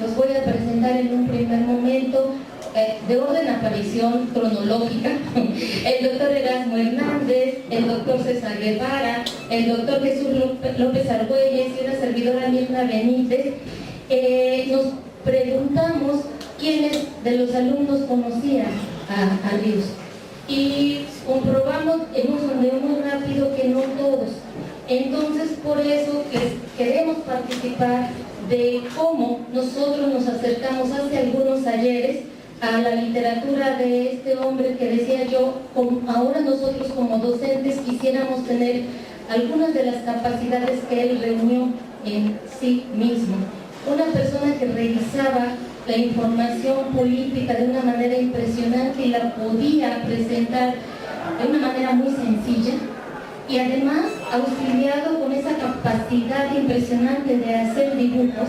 los voy a presentar en un primer momento, de orden aparición cronológica, el doctor Erasmo Hernández, el doctor César Guevara, el doctor Jesús López Argüelles y una servidora Mirna Benítez. Nos preguntamos quiénes de los alumnos conocían a Ríos y comprobamos en un sondeo muy rápido que no todos. Entonces, por eso queremos participar de cómo nosotros nos acercamos hace algunos ayeres a la literatura de este hombre que decía yo, ahora nosotros como docentes quisiéramos tener algunas de las capacidades que él reunió en sí mismo. Una persona que revisaba la información política de una manera impresionante y la podía presentar de una manera muy sencilla, y además auxiliado con esa capacidad impresionante de hacer dibujos,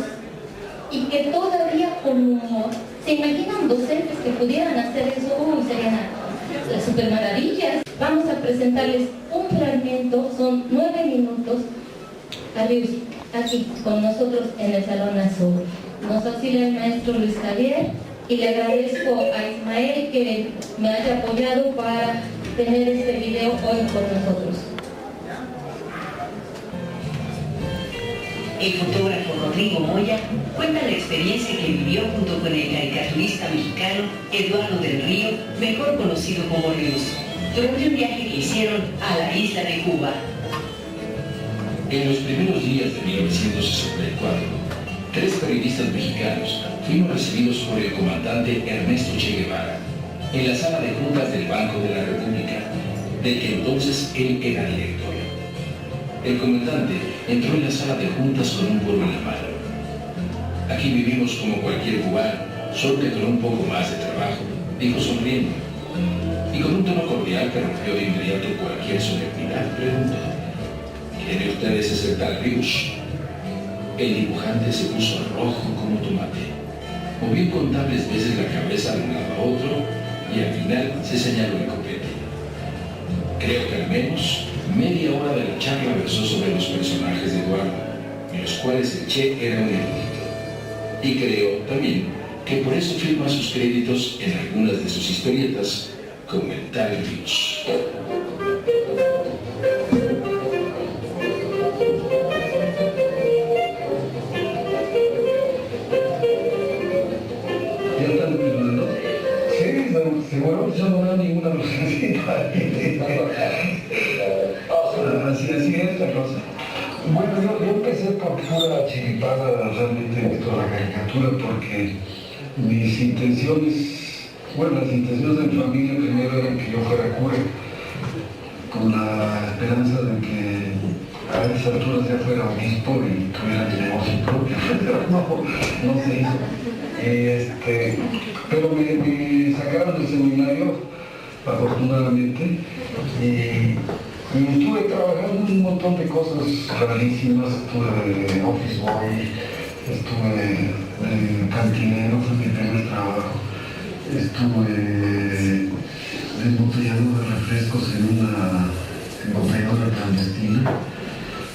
y que todavía con humor. ¿Se imaginan docentes que pudieran hacer eso? Serían las super maravillas. Vamos a presentarles un fragmento, son 9 minutos. Arrius, aquí con nosotros en el Salón Azul. Nos auxilia el maestro Luis Javier y le agradezco a Ismael que me haya apoyado para tener este video hoy con nosotros. El fotógrafo Rodrigo Moya cuenta la experiencia que vivió junto con el caricaturista mexicano Eduardo del Río, mejor conocido como Ríos, durante un viaje que hicieron a la isla de Cuba. En los primeros días de 1964, 3 periodistas mexicanos fuimos recibidos por el comandante Ernesto Che Guevara en la sala de juntas del Banco de la República, del que entonces él era director. El comandante entró en la sala de juntas con un puro en la mano. Aquí vivimos como cualquier cubano, solo que con un poco más de trabajo, dijo sonriendo. Y con un tono cordial que rompió de inmediato cualquier solemnidad, preguntó: ¿quieren ustedes aceptar Ríos? El dibujante se puso rojo como tomate. Movió incontables veces la cabeza de un lado a otro y al final se señaló el copete. Creo que al menos media hora de la charla versó sobre los personajes de Eduardo, en los cuales el Che era un erudito. Y creo también que por eso firma sus créditos en algunas de sus historietas como el tal Ríos. Seguro yo no veo ninguna referencia. Así es la cosa. Bueno, yo empecé por pura chiripada realmente esto de la caricatura, porque mis intenciones, bueno, las intenciones de mi familia primero eran que yo fuera cura, con la esperanza de que a esas alturas ya fuera obispo y tuviera mi negocio propio, pero no se hizo. Pero me sacaron del seminario, afortunadamente, y estuve trabajando en un montón de cosas rarísimas. Estuve de office boy, estuve de cantinero, fue mi primer trabajo. Estuve embotellando de refrescos en una embotelladora clandestina,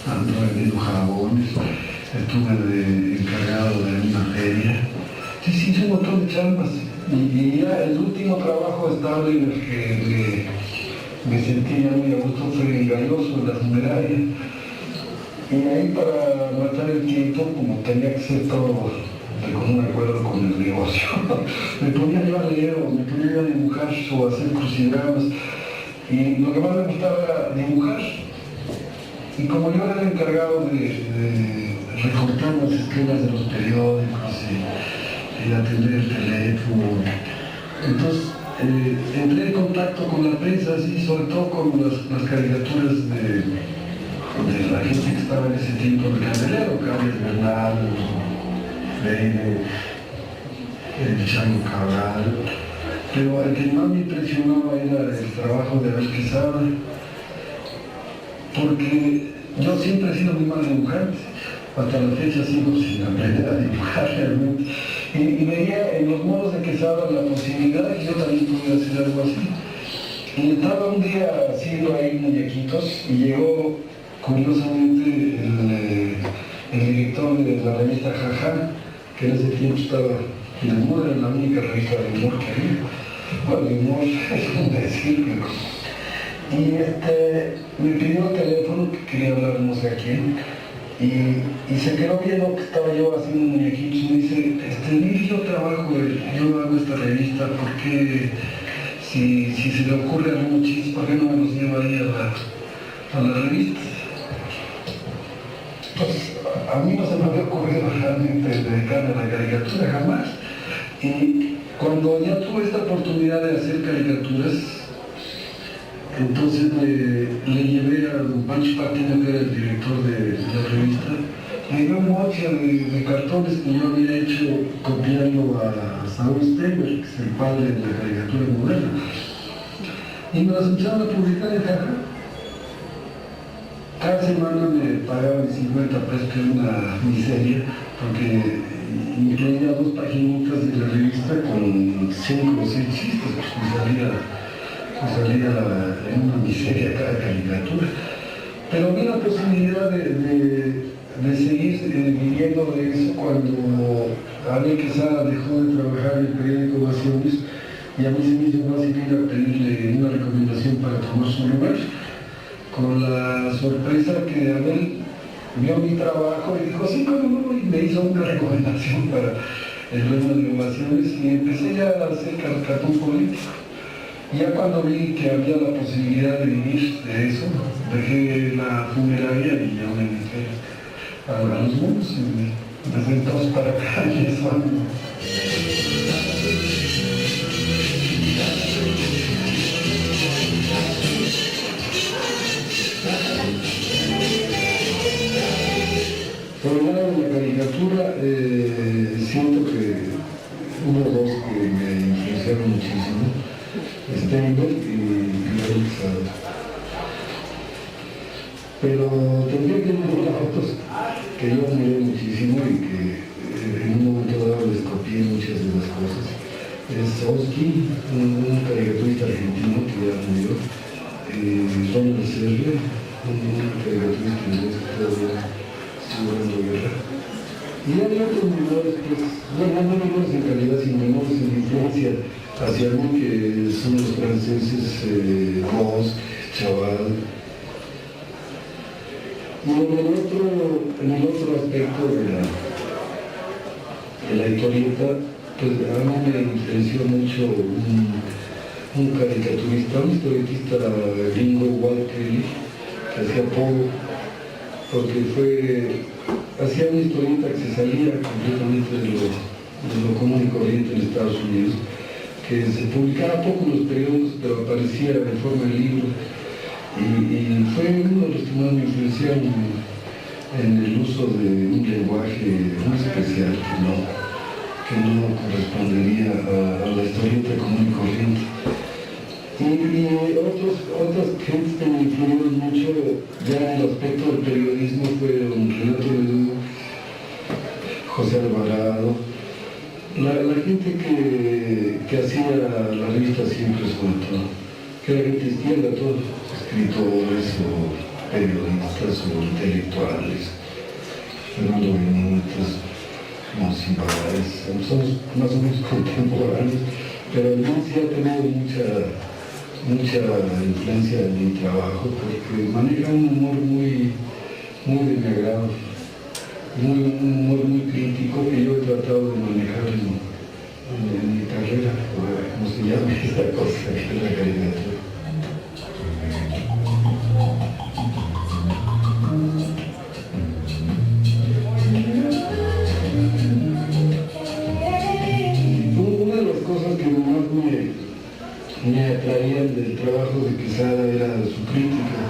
ando vendiendo jabones. Estuve de encargado de una feria. Sí, hice un montón de chambas. Y ya el último trabajo estable en el que me sentía muy a gusto fue el Galloso, en la funeraria. Y ahí, para matar el tiempo, como tenía que ser todo con un acuerdo con el negocio, me ponía yo a leer o me ponía yo a dibujar o a hacer crucigramas. Y lo que más me gustaba era dibujar. Y como yo era el encargado de recortar las esquinas de los periódicos y atender el teléfono, entonces entré en contacto con la prensa, así, sobre todo con las caricaturas de la gente que estaba en ese tiempo de Candelero, Carlos Bernal, Freire, el Chango Cabral. Pero el que más me impresionaba era el trabajo de Abel Quesada, porque yo siempre he sido muy mal dibujante, hasta la fecha sigo sin aprender a dibujar realmente. Y veía en los modos de Quesada la posibilidad de que yo también pudiera hacer algo así. Y estaba un día haciendo ahí muñequitos y llegó curiosamente el director de la revista Jaja que en ese tiempo estaba en el humor, era la única revista de humor que había. Bueno, el humor es un decir, y me pidió el teléfono que quería hablar no sé a quién, y se quedó viendo que estaba yo haciendo muñequitos y me dice, mire, yo trabajo, yo hago esta revista, ¿por qué, si se le ocurre algún chiste, por qué no me los lleva ahí a la revista? Pues a mí no se me había ocurrido realmente dedicarme a la caricatura jamás, y cuando ya tuve esta oportunidad de hacer caricaturas, entonces le llevé a don Pancho Patiño, que era el director de la revista, me dio un moche de cartones que yo había hecho copiando a Saúl Steber, que es el padre de la caricatura moderna, y me los empezaron a publicar en caja. Cada semana me pagaban 50 pesos, que era una miseria, porque incluía 2 paginitas de la revista con 5 o 6 chistes, pues salía en una miseria cada caricatura. Pero vi la posibilidad de seguir viviendo de eso cuando Ariel Quesada dejó de trabajar en el periódico Ovaciones, y a mí se me hizo fácil ir a pedirle una recomendación para tomar su lugar, con la sorpresa que Abel vio mi trabajo y dijo, sí, cómo no, y me hizo una recomendación para el dueño de Ovaciones, y empecé ya a hacer caricatún político. Ya cuando vi que había la posibilidad de vivir de eso, dejé la funeraria y ya me metí a los mundos, y desde entonces para acá y eso ando. Por el lado de la caricatura, siento que hubo 2 que me influenciaron muchísimo, Steinbeck y Ariel Quesada. Pero tendría que decir fotos que yo admiré muchísimo y que en un momento dado les copié muchas de las cosas. Es Oski, un caricaturista argentino que ya murió, Ronald Serre, un caricaturista inglés que todavía dando guerra. Y hay otros menores, pues, bueno, no menores en calidad, sino menores en influencia hacia mí, que son los franceses Gauss, Chaval. Y en el otro aspecto de la historieta, pues a mí me influenció mucho un caricaturista, un historietista gringo, Walt Kelly, que hacía Pogo, porque hacía una historieta que se salía completamente de lo común y corriente en Estados Unidos, que se publicaba poco en los periódicos, pero aparecía en forma de libro, y fue uno de los que más me influenciaron en el uso de un lenguaje muy especial que no correspondería a la historieta común y corriente. Y otras gentes que me influyeron mucho ya en el aspecto del periodismo fueron Renato Leduc, José Alvarado, la gente que hacía la revista Siempre, sobre todo, que era gente izquierda, todos escritores o periodistas o intelectuales, Fernando Benítez, Monsiváis, somos más o menos contemporáneos, pero no sí ha tenido mucha influencia en mi trabajo, porque maneja un humor muy de mi agrado, un humor muy crítico que yo he tratado de manejar en mi carrera, como se llama esta cosa, que es la caricatura. Una de las cosas que más me atraían del trabajo de Quesada era su crítica,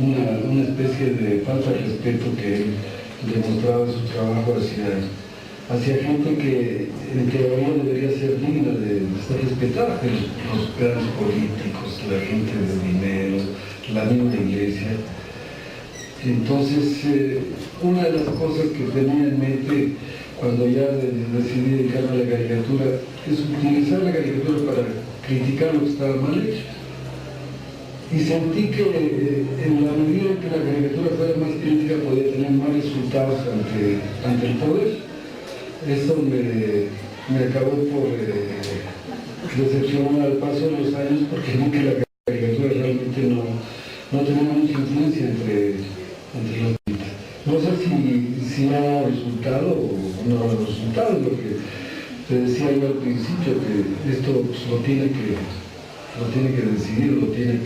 una especie de falta de respeto que él demostraba su trabajo hacia gente que en teoría debería ser digna de ser respetada, los grandes políticos, la gente de dinero, la misma iglesia. Entonces, una de las cosas que tenía en mente cuando ya decidí dedicarme a la caricatura es utilizar la caricatura para criticar lo que estaba mal hecho. Y sentí que en la medida en que la caricatura fuera más crítica podía tener más resultados ante el poder. Eso me acabó por decepcionar al paso de los años, porque vi que la caricatura realmente no tenía mucha influencia entre los niños. No sé si ha resultado o no ha resultado, lo que te decía yo al principio, que esto pues, lo tiene que decidir, lo tiene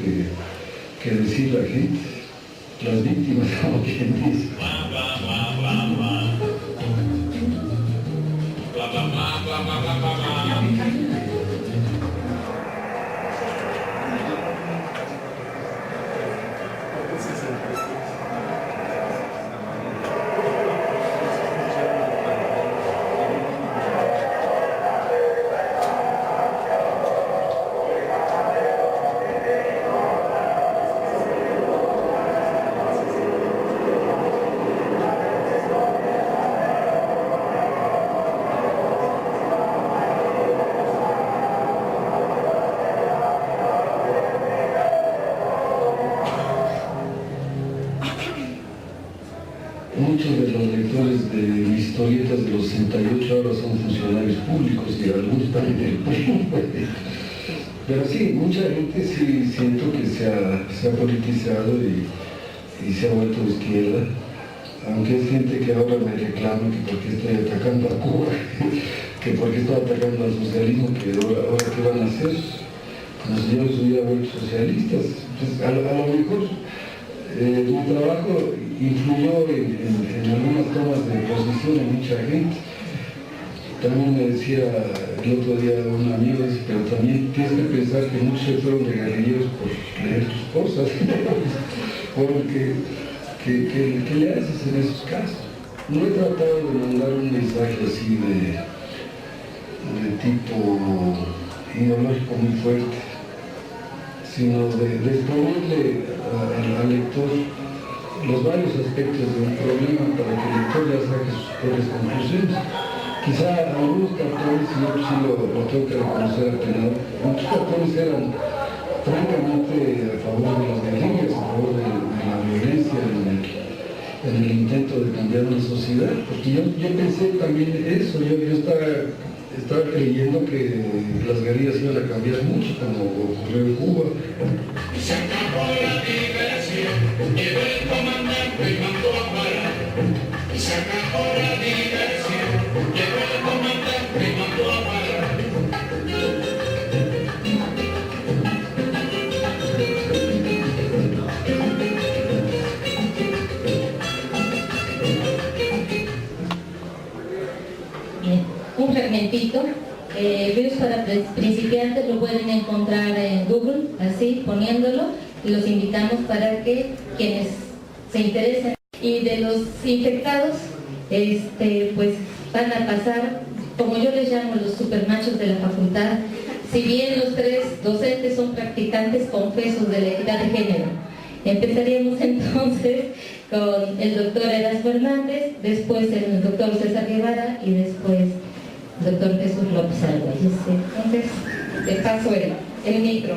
que decir la gente, las víctimas, como quien dice. Muchos de los lectores de historietas de los 68 ahora son funcionarios públicos y algunos también del PRI. Pero sí, mucha gente sí siento que se ha politizado y se ha vuelto de izquierda, aunque es gente que ahora me reclama que porque estoy atacando a Cuba, que porque estoy atacando al socialismo, que ahora qué van a hacer. Los señores hubieran vuelto socialistas. Pues a lo mejor mi trabajo influyó en algunas tomas de posición de mucha gente. También me decía el otro día un amigo, pero también tienes que pensar que muchos se fueron de guerrilleros por leer tus cosas. Porque, ¿qué le haces en esos casos? No he tratado de mandar un mensaje así de tipo ideológico muy fuerte, sino de exponerle al lector los varios aspectos de un problema para que el lector ya saque sus propias conclusiones. Quizá algunos cartones, y yo sí lo tengo que reconocer al penal, muchos cartones eran francamente a favor de las guerrillas, a favor de la violencia, en el intento de cambiar una sociedad, porque yo pensé también eso, yo estaba creyendo que las guerrillas iban a cambiar mucho, como ocurrió en Cuba. Se acabó la diversión, llegó el comandante y mandó a parar. Se acabó la diversión, llegó el comandante y mandó a parar. Un fragmentito, virus para principiantes, lo pueden encontrar en Google, así poniéndolo, y los invitamos para que quienes se interesen. Y de los infectados, pues van a pasar, como yo les llamo, los supermachos de la facultad. Si bien los tres docentes son practicantes confesos de la equidad de género, empezaríamos entonces con el doctor Erasmo Hernández, después el doctor César Guevara y después el doctor Jesús López Arguelles. Entonces, te paso el micro.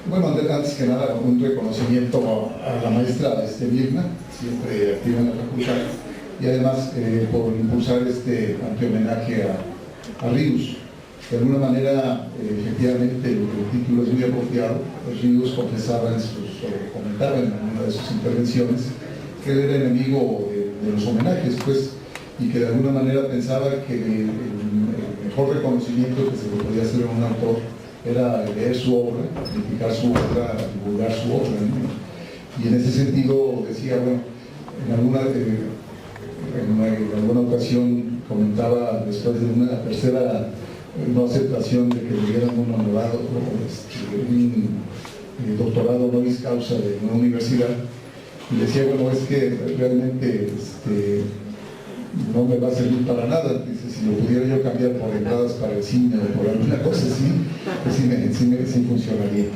Bueno, antes que nada, un reconocimiento a la maestra Mirna, siempre activa en la facultad, y además por impulsar este amplio homenaje a Ríos. De alguna manera, efectivamente, el título es muy apropiado. Ríos confesaba comentaba en una de sus intervenciones que él era enemigo de los homenajes, pues, y que de alguna manera pensaba que el mejor reconocimiento que se le podía hacer a un autor era leer su obra, criticar su obra, divulgar su obra, ¿no? Y en ese sentido decía, bueno, en alguna ocasión comentaba, después de una tercera no aceptación de que le dieran un honorado o un doctorado honoris causa de una universidad, y decía, bueno, es que realmente no me va a servir para nada. Dice, si lo pudiera yo cambiar por entradas para el cine o por alguna cosa así, pues sí funcionaría.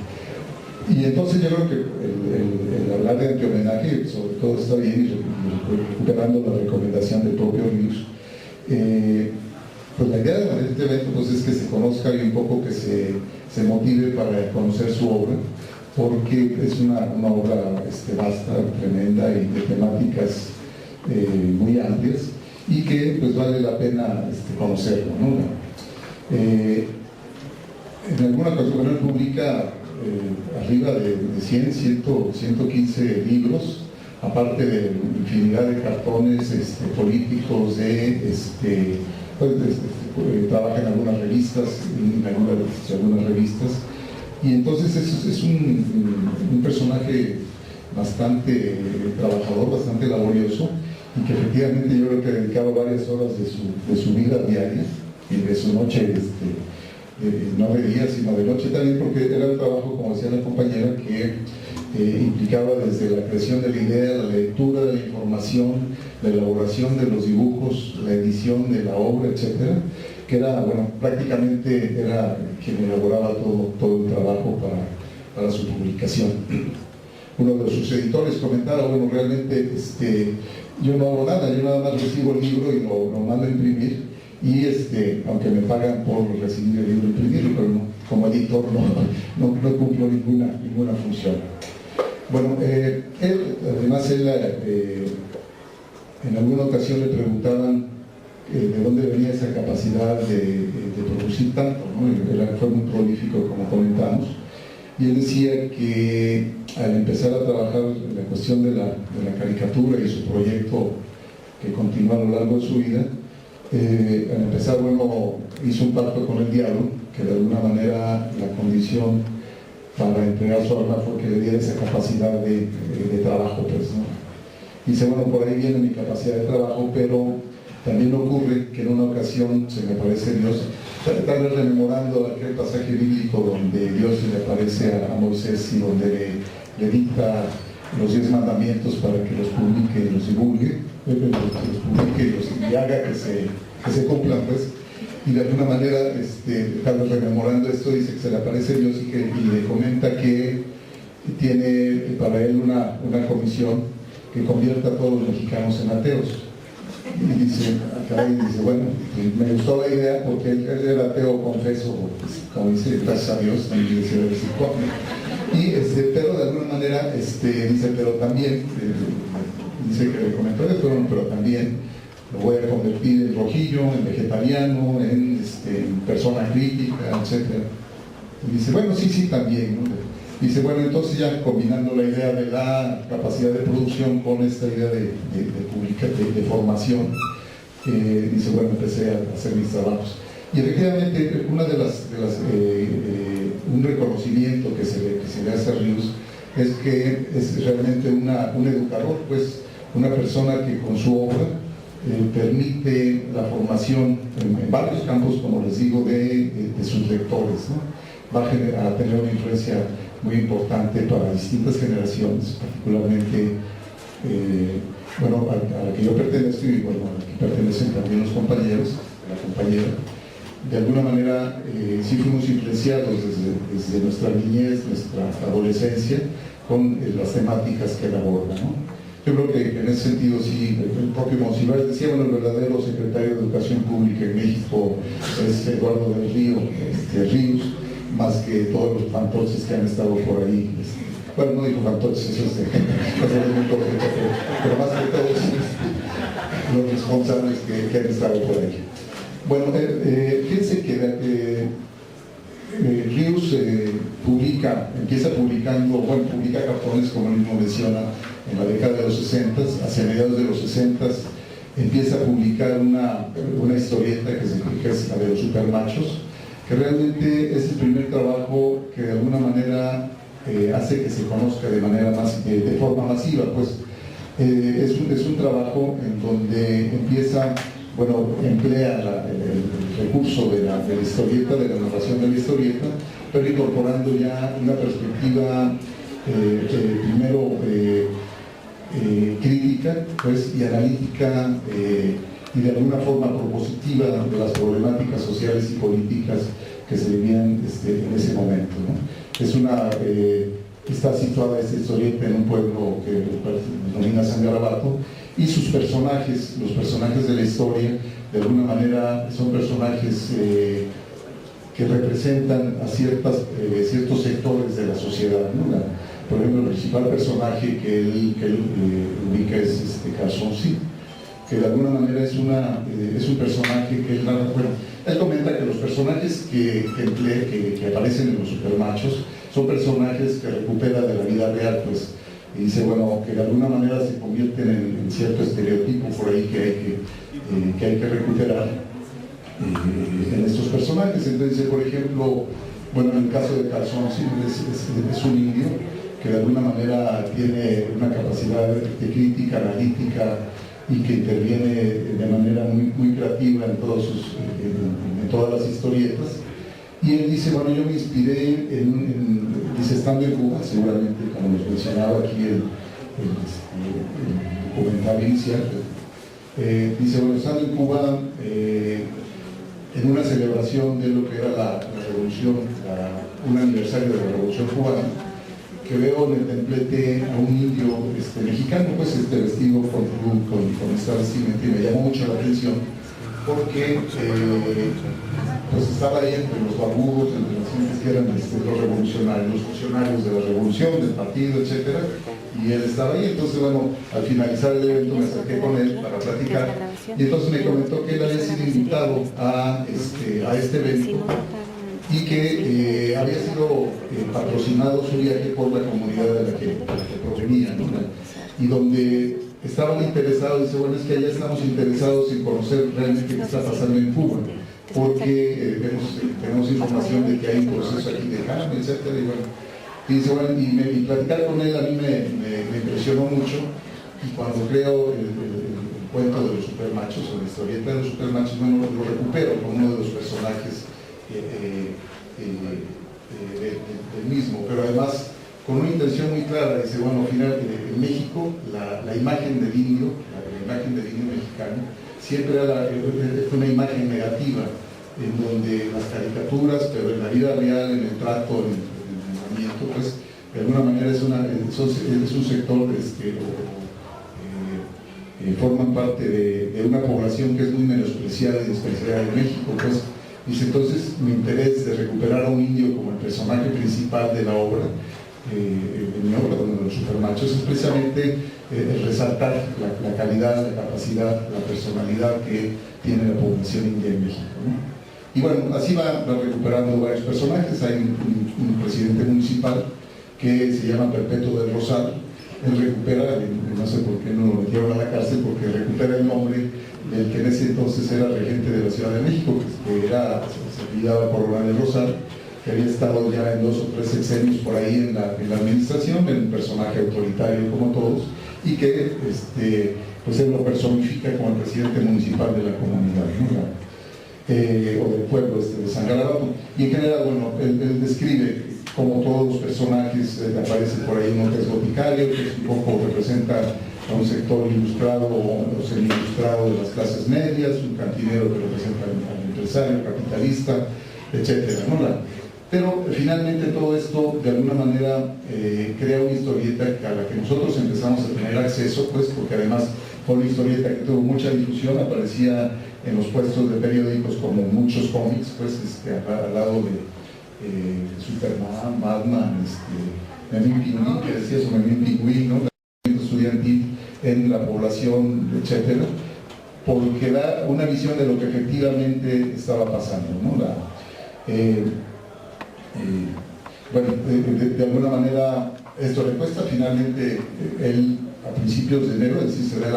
Y entonces yo creo que el hablar de antihomenaje sobre todo está bien, y recuperando la recomendación del propio Ríos. Pues la idea de este evento pues, es que se conozca y un poco que se motive para conocer su obra, porque es una obra vasta, tremenda y de temáticas muy amplias, y que pues vale la pena conocerlo, ¿no? En alguna ocasión él publica arriba de 100, 115 libros, aparte de infinidad de cartones políticos, trabaja en algunas revistas, y entonces es un personaje bastante trabajador, bastante laborioso, y que efectivamente yo creo que dedicaba varias horas de su vida diaria y de su noche, no de día sino de noche también, porque era un trabajo, como decía la compañera, que implicaba desde la creación de la idea, la lectura de la información, la elaboración de los dibujos, la edición de la obra, etcétera, que era, bueno, prácticamente era quien elaboraba todo el trabajo para su publicación. Uno de sus editores comentaba, bueno, realmente yo no hago nada, yo nada más recibo el libro y lo mando a imprimir, y aunque me pagan por recibir el libro y imprimirlo, pero no, como editor no cumplo ninguna función. Bueno, además en alguna ocasión le preguntaban de dónde venía esa capacidad de producir tanto, ¿no? Él fue muy prolífico, como comentamos, y él decía que al empezar a trabajar en la cuestión de la caricatura y su proyecto que continúa a lo largo de su vida, al empezar, bueno, hizo un pacto con el diablo, que de alguna manera la condición para entregar su alma fue que le diera esa capacidad de trabajo, pues, ¿no? Dice, bueno, por ahí viene mi capacidad de trabajo, pero también ocurre que en una ocasión se me aparece Dios, tal vez rememorando aquel pasaje bíblico donde Dios se le aparece a Moisés y donde le dicta los 10 mandamientos para que los publique y los divulgue, los publique y haga que se cumplan, pues. Y de alguna manera, tal vez rememorando esto, dice que se le aparece Dios y le comenta que tiene para él una comisión que convierta a todos los mexicanos en ateos. Y dice, bueno, me gustó la idea porque él era ateo confeso, pues, como dice, gracias a Dios, también decía el psicólogo. Y pero de alguna manera, dice, pero también, dice que le comentó esto, pero también lo voy a convertir en rojillo, en vegetariano, en persona crítica, etc. Y dice, bueno, sí, también, ¿no? Dice, bueno, entonces ya combinando la idea de la capacidad de producción con esta idea de formación, dice, bueno, empecé a hacer mis trabajos. Y efectivamente, un reconocimiento que se le hace a Ríos es que es realmente un educador, pues, una persona que con su obra permite la formación en varios campos, como les digo, de sus lectores, ¿no? Va a tener una influencia muy importante para distintas generaciones, particularmente a la que yo pertenezco y bueno, a la que pertenecen también los compañeros, la compañera. De alguna manera sí fuimos influenciados desde nuestra niñez, nuestra adolescencia, con las temáticas que él aborda, ¿no? Yo creo que en ese sentido sí, el propio Monsiváis decía, bueno, el verdadero secretario de Educación Pública en México es Eduardo del Ríos, más que todos los fantoches que han estado por ahí. Bueno, no digo fantoches, eso es muy correcto, pero más que todos los responsables que han estado por ahí. Bueno, fíjense que Ríos publica cartones, como él mismo menciona, en la década de los 60, hacia mediados de los 60, empieza a publicar una historieta que es la de los supermachos, que realmente es el primer trabajo que de alguna manera hace que se conozca de forma masiva, pues. Es un trabajo en donde empieza, emplea el recurso de la historieta, de la narración de la historieta, pero incorporando ya una perspectiva primero crítica, pues, y analítica, y de alguna forma propositiva de las problemáticas sociales y políticas que se vivían en ese momento, ¿no? Es una Está situada esta historieta en un pueblo que denomina San Garabato, y sus personajes, los personajes de la historia, de alguna manera son personajes que representan a ciertos sectores de la sociedad, ¿no? Por ejemplo, el principal personaje que él ubica es Garzón, sí, que de alguna manera es un personaje que él narra. Bueno, él comenta que los personajes que aparecen en los Supermachos son personajes que recupera de la vida real, pues, y dice, bueno, que de alguna manera se convierten en cierto estereotipo por ahí que hay que recuperar en estos personajes. Entonces, por ejemplo, bueno, en el caso de Garzón, sí, es un indio que de alguna manera tiene una capacidad de crítica, analítica, y que interviene de manera muy creativa en todas las historietas. Y él dice, bueno, yo me inspiré dice, estando en Cuba, seguramente, como nos mencionaba aquí el comentario inicial, dice, bueno, estando en Cuba, en una celebración de lo que era la revolución, un aniversario de la revolución cubana, que veo en el templete a un indio mexicano, pues vestido con esta vestimenta, y me llamó mucho la atención porque pues estaba ahí entre los barbudos, entre las gentes que eran los revolucionarios, los funcionarios de la revolución, del partido, etcétera, y él estaba ahí. Entonces, bueno, al finalizar el evento me acerqué con él para platicar, y entonces me comentó que él había sido invitado a este evento y que había sido patrocinado su viaje por la comunidad de la que provenía, ¿no? Y donde estaban interesados, dice, bueno, es que allá estamos interesados en conocer realmente qué está pasando en Cuba, porque tenemos información de que hay un proceso aquí de cambio, etcétera, y bueno, y dice, bueno, y platicar con él a mí me impresionó mucho, y cuando creo el cuento de los Supermachos, o la historieta de los Supermachos, bueno, lo recupero como uno de los personajes del mismo, pero además con una intención muy clara. Dice, bueno, al final en México la imagen del indio, la imagen del indio mexicano, siempre fue una imagen negativa, en donde las caricaturas, pero en la vida real, en el trato, en el pensamiento, pues de alguna manera es un sector forman parte de una población que es muy menospreciada y despreciada en México, pues. Dice, entonces mi interés de recuperar a un indio como el personaje principal de la obra, en mi obra, donde los Supermachos, es precisamente resaltar la calidad, la capacidad, la personalidad que tiene la población india en México, ¿no? Y bueno, así va recuperando varios personajes. Hay un presidente municipal que se llama Perpetuo del Rosal. Él recupera, no sé por qué no lo metieron a la cárcel, porque recupera el nombre del que en ese entonces era regente de la Ciudad de México, que se apellidaba Corona del Rosal, que había estado ya en 2 o 3 sexenios por ahí en la administración, en un personaje autoritario como todos, y que pues él lo personifica como el presidente municipal de la comunidad, ¿no? O del pueblo de San Garabato. Y en general, bueno, él describe como todos los personajes, aparece por ahí un Montes Boticario, que un poco representa a un sector ilustrado o semi-ilustrado de las clases medias, un cantinero que representa al empresario, capitalista, etcétera, ¿no? Pero finalmente todo esto de alguna manera crea una historieta a la que nosotros empezamos a tener acceso, pues porque además fue una historieta que tuvo mucha difusión, aparecía en los puestos de periódicos como muchos cómics, pues al lado de Superman, Batman, Memín Pingüín, que decía eso, Memín Pingüín, ¿no? Estudiantil en la población, etcétera, porque da una visión de lo que efectivamente estaba pasando, ¿no? Bueno, de alguna manera esto le cuesta. Finalmente él a principios de enero, es decir, se da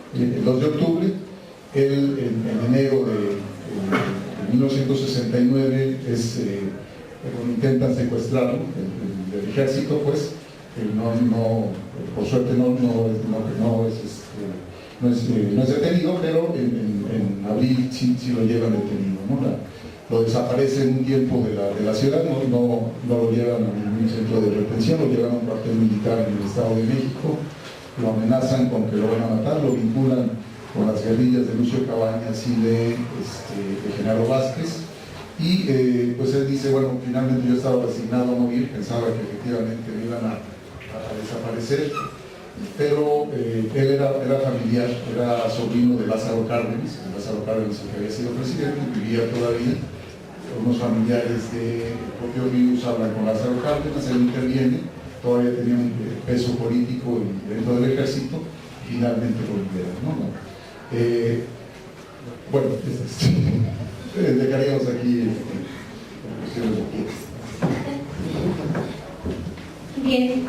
el 2 de octubre, él en enero de 1969 intentan secuestrarlo, el ejército, pues, por suerte no es detenido, pero en abril sí lo llevan detenido, ¿no? Lo desaparecen un tiempo de la ciudad, no lo llevan a ningún centro de retención, lo llevan a un cuartel militar en el Estado de México, lo amenazan con que lo van a matar, lo vinculan con las guerrillas de Lucio Cabañas y de Genaro Vázquez, Y pues él dice, bueno, finalmente yo estaba resignado a morir, pensaba que efectivamente me iban a desaparecer, pero él era familiar, era sobrino de Lázaro Cárdenas, el que había sido presidente, vivía todavía. Unos familiares del propio Ríos hablan con Lázaro Cárdenas, él interviene, todavía tenía un peso político dentro del ejército, y finalmente lo liberan, ¿no? Bueno, dejaríamos aquí cuestiones de tiempo. Bien,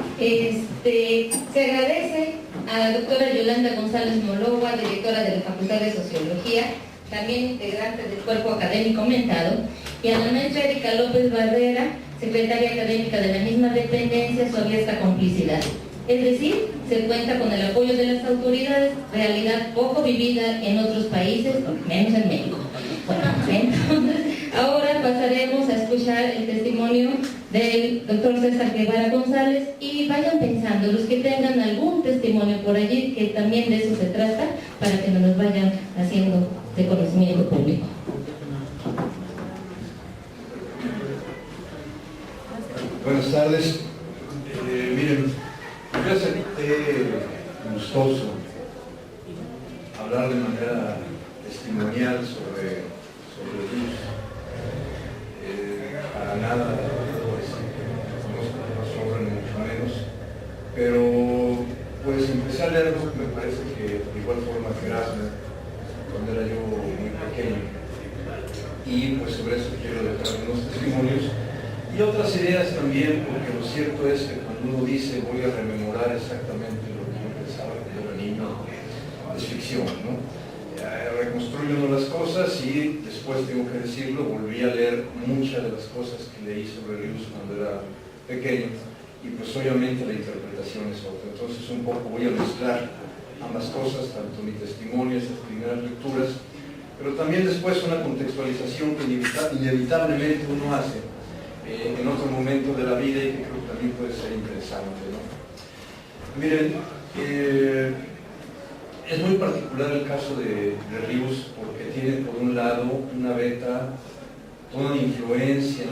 se agradece a la doctora Yolanda González Mologua, directora de la Facultad de Sociología, también integrante del cuerpo académico mentado, y a la maestra Erika López Barrera, secretaria académica de la misma dependencia, su abierta complicidad. Es decir, se cuenta con el apoyo de las autoridades, realidad poco vivida en otros países, menos en México. Bueno, entonces, ahora pasaremos a escuchar el testimonio del doctor César Guevara González, y vayan pensando, los que tengan algún testimonio por allí, que también de eso se trata, para que nos vayan haciendo de conocimiento público. Buenas tardes. Miren, yo sentí gustoso hablar de manera testimonial sobre Ríos. Para nada pues, conozco las obras, ni mucho menos, pero pues empecé a leerlo, me parece que de igual forma que Erasmo, cuando era yo muy pequeño, y pues sobre eso quiero dejar algunos testimonios y otras ideas también, porque lo cierto es que cuando uno dice voy a rememorar exactamente lo que yo pensaba cuando era niño, es ficción, ¿no? Reconstruyo uno las cosas y después, tengo que decirlo, volví a leer muchas de las cosas que leí sobre Ríos cuando era pequeño, y pues obviamente la interpretación es otra. Entonces un poco voy a mezclar ambas cosas, tanto mi testimonio, estas primeras lecturas, pero también después una contextualización que inevitablemente uno hace en otro momento de la vida, y que creo que también puede ser interesante, ¿no? Miren, es muy particular el caso de Ríos, porque tiene por un lado una beta, una influencia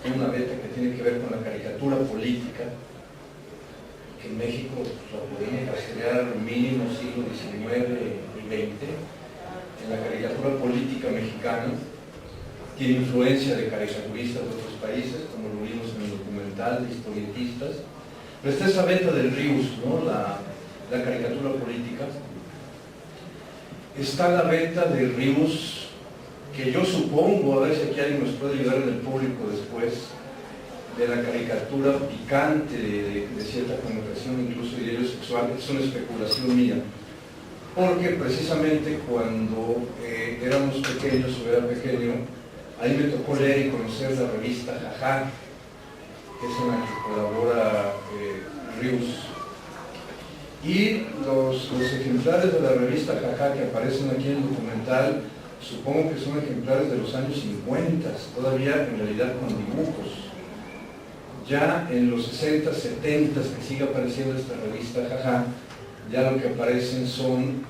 una beta que tiene que ver con la caricatura política, que en México la podemos rastrear mínimo siglo XIX y XX, en la caricatura política mexicana. Tiene influencia de caricaturistas de otros países, como lo vimos en el documental, de historietistas. Pero está esa beta del Ríos, ¿no? La caricatura política. Está la beta de Ríos, que yo supongo, a ver si aquí alguien nos puede ayudar en el público después, de la caricatura picante, de cierta connotación, incluso diría yo sexual. Es una especulación mía, porque precisamente cuando éramos pequeños, o era pequeño, ahí me tocó leer y conocer la revista Jajá, que es en la que colabora Ríos. Y los ejemplares de la revista Jajá que aparecen aquí en el documental, supongo que son ejemplares de los años 50, todavía en realidad con dibujos. Ya en los 60, 70 que sigue apareciendo esta revista Jajá, ya lo que aparecen son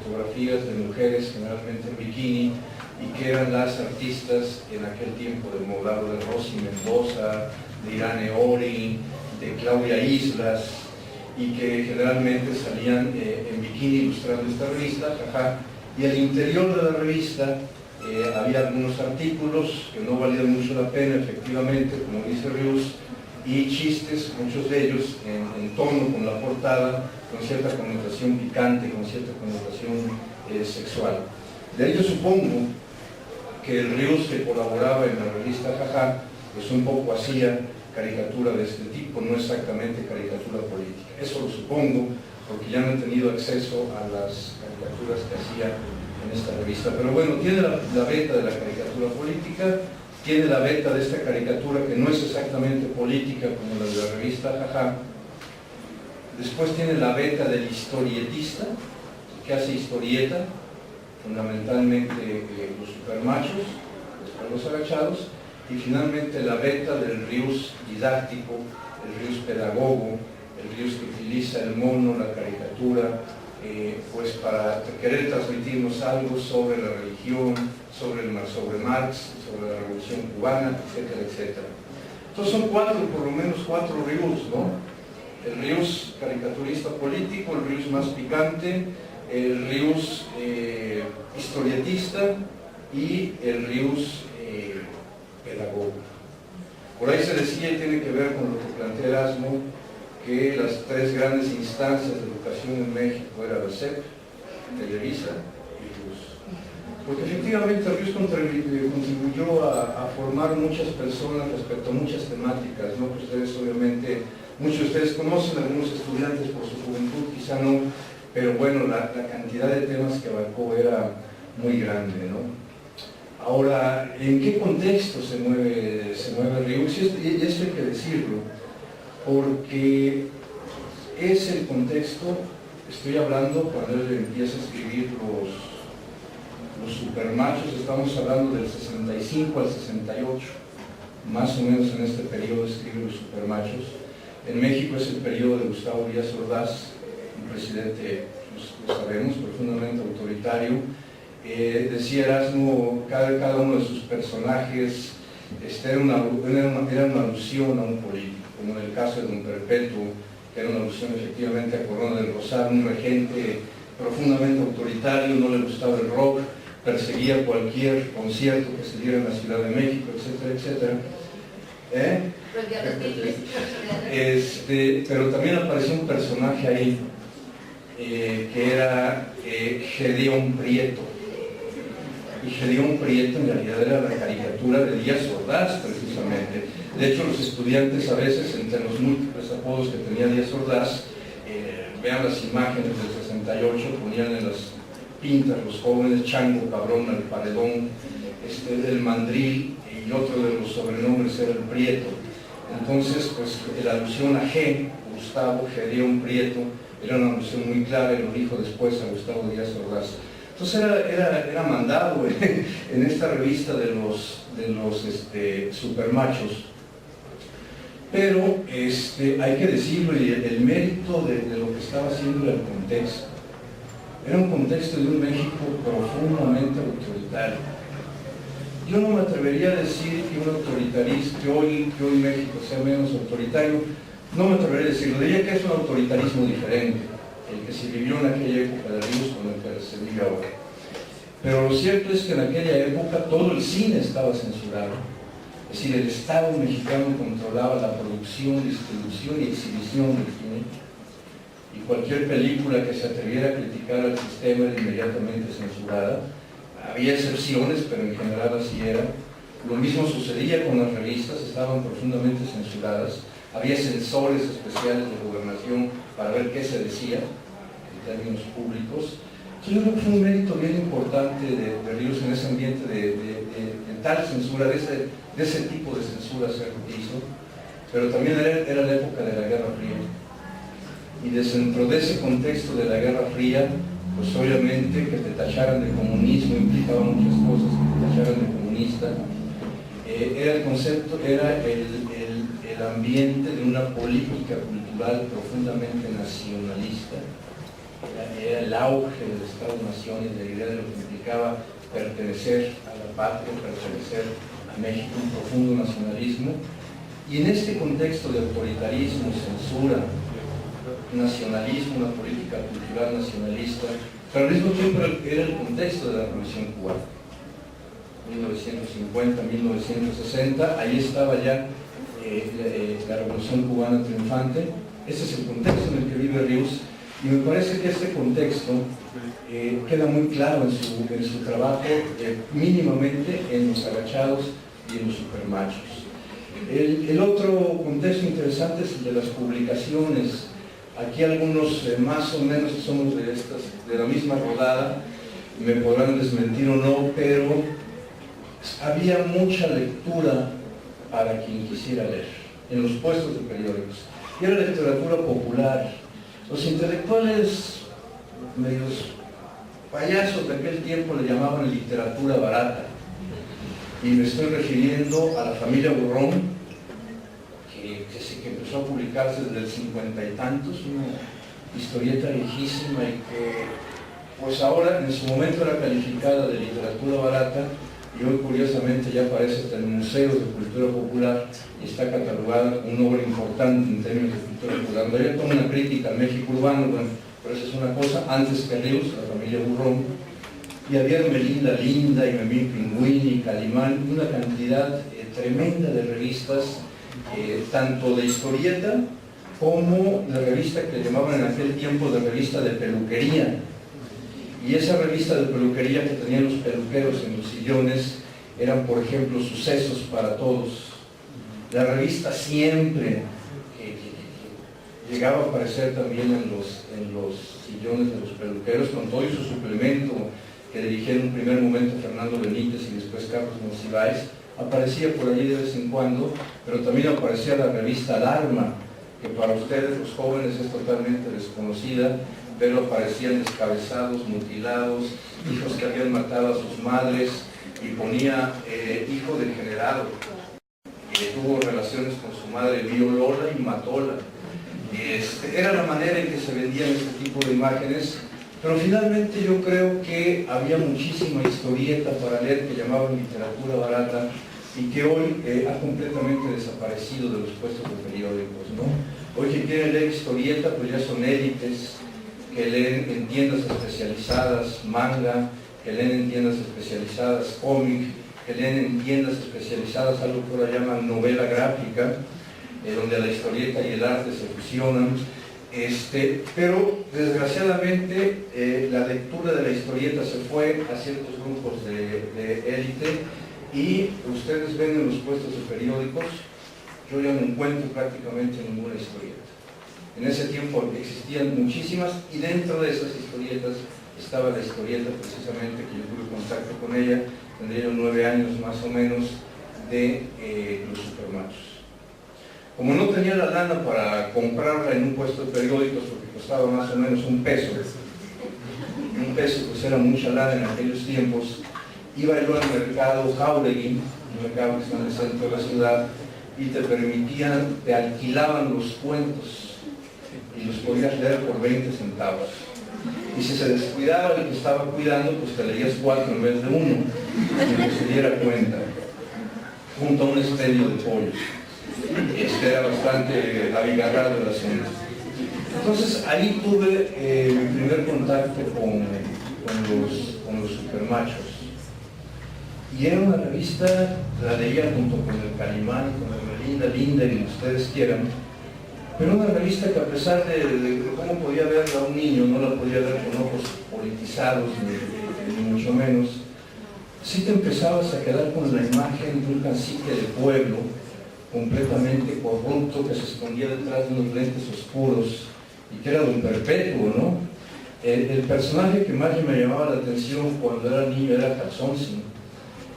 fotografías de mujeres, generalmente en bikini, y que eran las artistas en aquel tiempo del modelo de Rosy Mendoza, de Irane Ori, de Claudia Islas, y que generalmente salían en bikini ilustrando esta revista, Jajá. Y al interior de la revista había algunos artículos que no valían mucho la pena, efectivamente, como dice Ríos, y chistes, muchos de ellos en tono con la portada, con cierta connotación picante, con cierta connotación sexual. De ahí yo supongo que el Ríos, que colaboraba en la revista Jajá, pues un poco hacía caricatura de este tipo, no exactamente caricatura política. Eso lo supongo, porque ya no he tenido acceso a las caricaturas que hacía en esta revista. Pero bueno, tiene la beta de la caricatura política, tiene la beta de esta caricatura que no es exactamente política como la de la revista Jajá. Después tiene la beta del historietista, que hace historieta, fundamentalmente los supermachos, los perros agachados, y finalmente la beta del Ríos didáctico, el Ríos pedagogo, el Ríos que utiliza el mono, la caricatura, pues para querer transmitirnos algo sobre la religión, sobre Marx, sobre la Revolución Cubana, etcétera, etcétera. Entonces son por lo menos cuatro Rius, ¿no? El Rius caricaturista político, el Rius más picante, el Rius historietista y el Rius pedagogo. Por ahí se decía, y tiene que ver con lo que plantea Erasmo, que las tres grandes instancias de educación en México eran la SEP, Televisa y Rius. Porque efectivamente Rius contribuyó a formar muchas personas respecto a muchas temáticas, ¿no? Que ustedes obviamente, muchos de ustedes conocen, algunos estudiantes por su juventud quizá no, pero bueno, la cantidad de temas que abarcó era muy grande, ¿no? Ahora, ¿en qué contexto se mueve Rius? Y esto hay que decirlo, porque es el contexto, estoy hablando cuando él empieza a escribir los supermachos, estamos hablando del 65 al 68, más o menos en este periodo escribe los supermachos. En México es el periodo de Gustavo Díaz Ordaz, un presidente, lo sabemos, profundamente autoritario. Decía Erasmo, cada uno de sus personajes era una alusión a un político, como en el caso de Don Perpetuo, que era una alusión efectivamente a Corona del Rosal, un regente profundamente autoritario, no le gustaba el rock, perseguía cualquier concierto que se diera en la Ciudad de México, etcétera, etcétera. Pero también apareció un personaje ahí, que era Gedeón Prieto. Y Gedeón Prieto en realidad era la caricatura de Díaz Ordaz, precisamente. De hecho, los estudiantes a veces, entre los múltiples apodos que tenía Díaz Ordaz, vean las imágenes del 68, ponían en las pintas los jóvenes Chango, Cabrón, el Paredón, el Mandril, y otro de los sobrenombres era el Prieto. Entonces, pues la alusión a Gustavo Gedeón Prieto, era una alusión muy clara, y lo dijo después a Gustavo Díaz Ordaz. Entonces era mandado en esta revista de los supermachos. Pero hay que decirlo, y el mérito de lo que estaba haciendo era el contexto. Era un contexto de un México profundamente autoritario. Yo no me atrevería a decir que un autoritarismo, que hoy México sea menos autoritario, no me atrevería a decirlo, diría que es un autoritarismo diferente, el que se vivió en aquella época de Rius con el que se vive ahora. Pero lo cierto es que en aquella época todo el cine estaba censurado. Es decir, el Estado mexicano controlaba la producción, distribución y exhibición del cine. Y cualquier película que se atreviera a criticar al sistema era inmediatamente censurada. Había excepciones, pero en general así era. Lo mismo sucedía con las revistas, estaban profundamente censuradas. Había censores especiales de gobernación para ver qué se decía en términos públicos. Entonces, yo creo que fue un mérito bien importante de Rius en ese ambiente de tal censura, de ese tipo de censura ser lo que hizo, pero también era la época de la Guerra Fría. Y dentro de ese contexto de la Guerra Fría, pues obviamente que te tacharan de comunismo implicaba muchas cosas, que te tacharan de comunista. Era el concepto, era el ambiente de una política cultural profundamente nacionalista. Era el auge del Estado-Nación y de la idea de lo que implicaba pertenecer a la patria, pertenecer a México, un profundo nacionalismo. Y en este contexto de autoritarismo, censura, nacionalismo, una política cultural nacionalista, pero al mismo tiempo era el contexto de la Revolución Cubana. 1950, 1960, ahí estaba ya la Revolución Cubana triunfante. Ese es el contexto en el que vive Rius, y me parece que este contexto queda muy claro en su trabajo, mínimamente en Los Agachados y en Los Supermachos. El otro contexto interesante es el de las publicaciones. Aquí algunos más o menos que somos de la misma rodada, me podrán desmentir o no, pero había mucha lectura para quien quisiera leer, en los puestos de periódicos. Y era literatura popular. Los intelectuales medios payasos de aquel tiempo le llamaban literatura barata. Y me estoy refiriendo a la familia Borrón, que empezó a publicarse desde el 50 y tantos, historieta viejísima y que pues ahora en su momento era calificada de literatura barata y hoy curiosamente ya aparece hasta en museos de cultura popular y está catalogada como una obra importante en términos de cultura popular. Daría toda una crítica al México urbano, bueno, pero esa es una cosa, antes que Ríos, la familia Burrón, y había Melinda Linda y Memín Pingüín y Calimán, una cantidad tremenda de revistas, tanto de historieta como de revista que llamaban en aquel tiempo de revista de peluquería. Y esa revista de peluquería que tenían los peluqueros en los sillones eran, por ejemplo, Sucesos para Todos. La revista Siempre, que llegaba a aparecer también en los sillones de los peluqueros, con todo y su suplemento que dirigía en un primer momento Fernando Benítez y después Carlos Monsiváis, aparecía por allí de vez en cuando, pero también aparecía la revista Alarma, que para ustedes los jóvenes es totalmente desconocida, pero aparecían descabezados, mutilados, hijos que habían matado a sus madres, y ponía hijo degenerado, tuvo relaciones con su madre, violóla y matóla. Era la manera en que se vendían este tipo de imágenes, pero finalmente yo creo que había muchísima historieta para leer que llamaban literatura barata y que hoy ha completamente desaparecido de los puestos de periódicos, ¿no? Hoy que quieren leer historieta pues ya son élites que leen en tiendas especializadas manga, que leen en tiendas especializadas cómic, que leen en tiendas especializadas algo que ahora llaman novela gráfica, donde la historieta y el arte se fusionan. Pero desgraciadamente la lectura de la historieta se fue a ciertos grupos de élite y ustedes ven en los puestos de periódicos, yo ya no encuentro prácticamente ninguna historieta. En ese tiempo existían muchísimas y dentro de esas historietas estaba la historieta precisamente que yo tuve contacto con ella, tendría yo 9 años más o menos, de los Supermachos. Como no tenía la lana para comprarla en un puesto de periódicos porque costaba más o menos $1, $1 pues era mucha lana en aquellos tiempos, iba yo al mercado Jauregui, un mercado que está en el centro de la ciudad, y te alquilaban los cuentos y los podías leer por 20 centavos. Y si se descuidaba el que estaba cuidando, pues te leías 4 en vez de 1, sin que se diera cuenta, junto a un expendio de pollos. Era bastante abigarrado el asunto. Entonces ahí tuve mi primer contacto con los Supermachos. Y era una revista, la leía junto con el Calimán, con el Melinda Linda y ustedes quieran, pero una revista que a pesar de cómo podía verla un niño, no la podía ver con ojos politizados, ni mucho menos, sí te empezabas a quedar con la imagen de un cacique de pueblo, completamente corrupto, que se escondía detrás de unos lentes oscuros, y que era don Perpetuo, ¿no? El personaje que más me llamaba la atención cuando era niño era Calzonsi,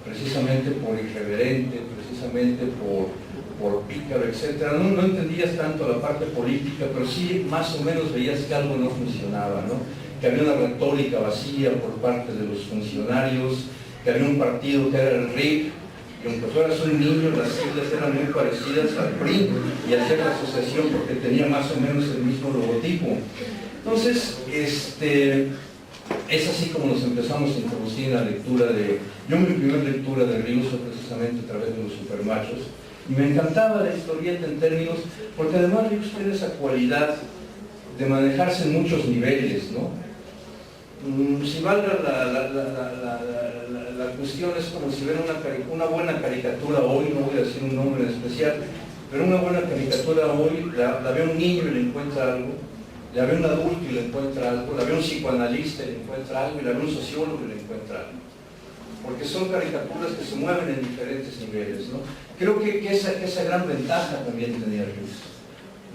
precisamente por irreverente, precisamente por pícaro, etc. No entendías tanto la parte política, pero sí más o menos veías que algo no funcionaba, ¿no? Que había una retórica vacía por parte de los funcionarios, que había un partido que era el RIP, y aunque fueras un niño, las siglas eran muy parecidas al PRI, y hacer la asociación porque tenía más o menos el mismo logotipo. Entonces, es así como nos empezamos a introducir en la lectura de... Yo mi primera lectura de Ríos fue precisamente a través de los Supermachos, y me encantaba la historieta en términos, porque además Ríos tiene esa cualidad de manejarse en muchos niveles, ¿no? Si valga la cuestión, es como si viera una buena caricatura hoy, no voy a decir un nombre en especial, pero una buena caricatura hoy, la ve un niño y le encuentra algo, la ve un adulto y le encuentra algo, la ve un psicoanalista y le encuentra algo, y la ve un sociólogo y le encuentra algo. Porque son caricaturas que se mueven en diferentes niveles, ¿no? Creo que esa gran ventaja también tenía Ríos.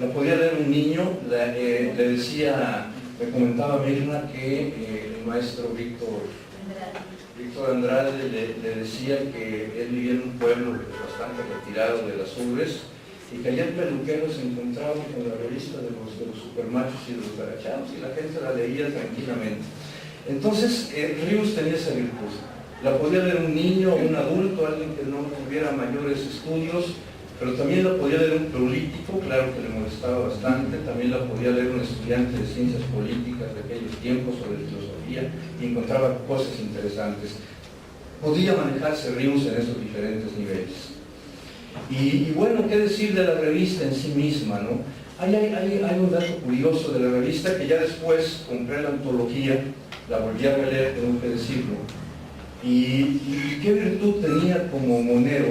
La podía leer un niño, le decía... Me comentaba Mirna que el maestro Víctor Andrade le decía que él vivía en un pueblo bastante retirado de las urbes y que allá el peluquero se encontraba con la revista de los Supermachos y de los Garachados y la gente la leía tranquilamente. Entonces Ríos tenía esa virtud. La podía leer un niño, un adulto, alguien que no tuviera mayores estudios, pero también la podía leer un político, claro que le molestaba bastante, también la podía leer un estudiante de ciencias políticas de aquellos tiempos sobre filosofía y encontraba cosas interesantes. Podía manejarse Rius en esos diferentes niveles. Y bueno, qué decir de la revista en sí misma, ¿no? Hay un dato curioso de la revista que ya después compré la antología, la volví a leer, tengo que decirlo, y qué virtud tenía como monero,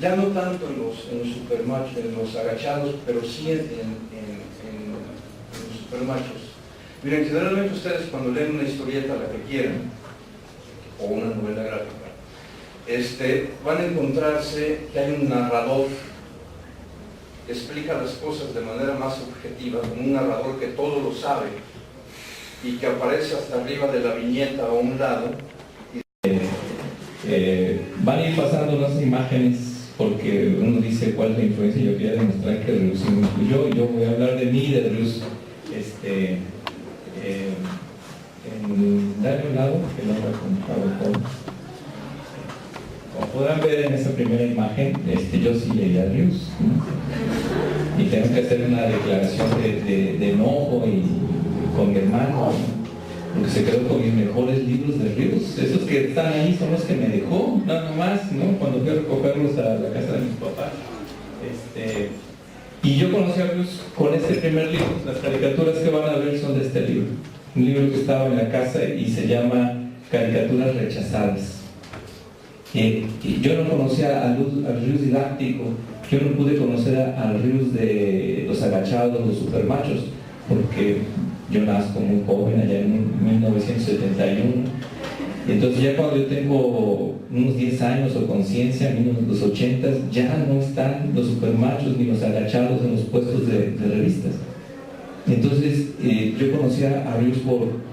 ya no tanto en los supermachos, en los agachados, pero sí en los supermachos. Miren, generalmente ustedes cuando leen una historieta, la que quieran, o una novela gráfica, van a encontrarse que hay un narrador que explica las cosas de manera más objetiva, como un narrador que todo lo sabe y que aparece hasta arriba de la viñeta a un lado. Van a ir pasando unas imágenes porque uno dice cuál es la influencia. Yo quería demostrar que Rius sí me influyó. Yo voy a hablar de mí, de Rius, darle un lado que no va con PowerPoint. Como podrán ver en esa primera imagen, yo sí leía a Rius, ¿no? Y tengo que hacer una declaración de enojo y con mi hermano, porque se quedó con mis mejores libros de Rius. Esos que están ahí son los que me dejó, nada más, ¿no? Cuando fui a recogerlos a la casa de mis papás. Y yo conocí a Rius con este primer libro. Las caricaturas que van a ver son de este libro. Un libro que estaba en la casa y se llama Caricaturas Rechazadas. Y yo no conocía al Rius didáctico, yo no pude conocer al Rius de los agachados, los supermachos, porque yo nazco muy joven, allá en 1971. Y entonces ya cuando yo tengo unos 10 años o conciencia, en los 80s, ya no están los supermachos ni los agachados en los puestos de revistas. Entonces yo conocía a Rius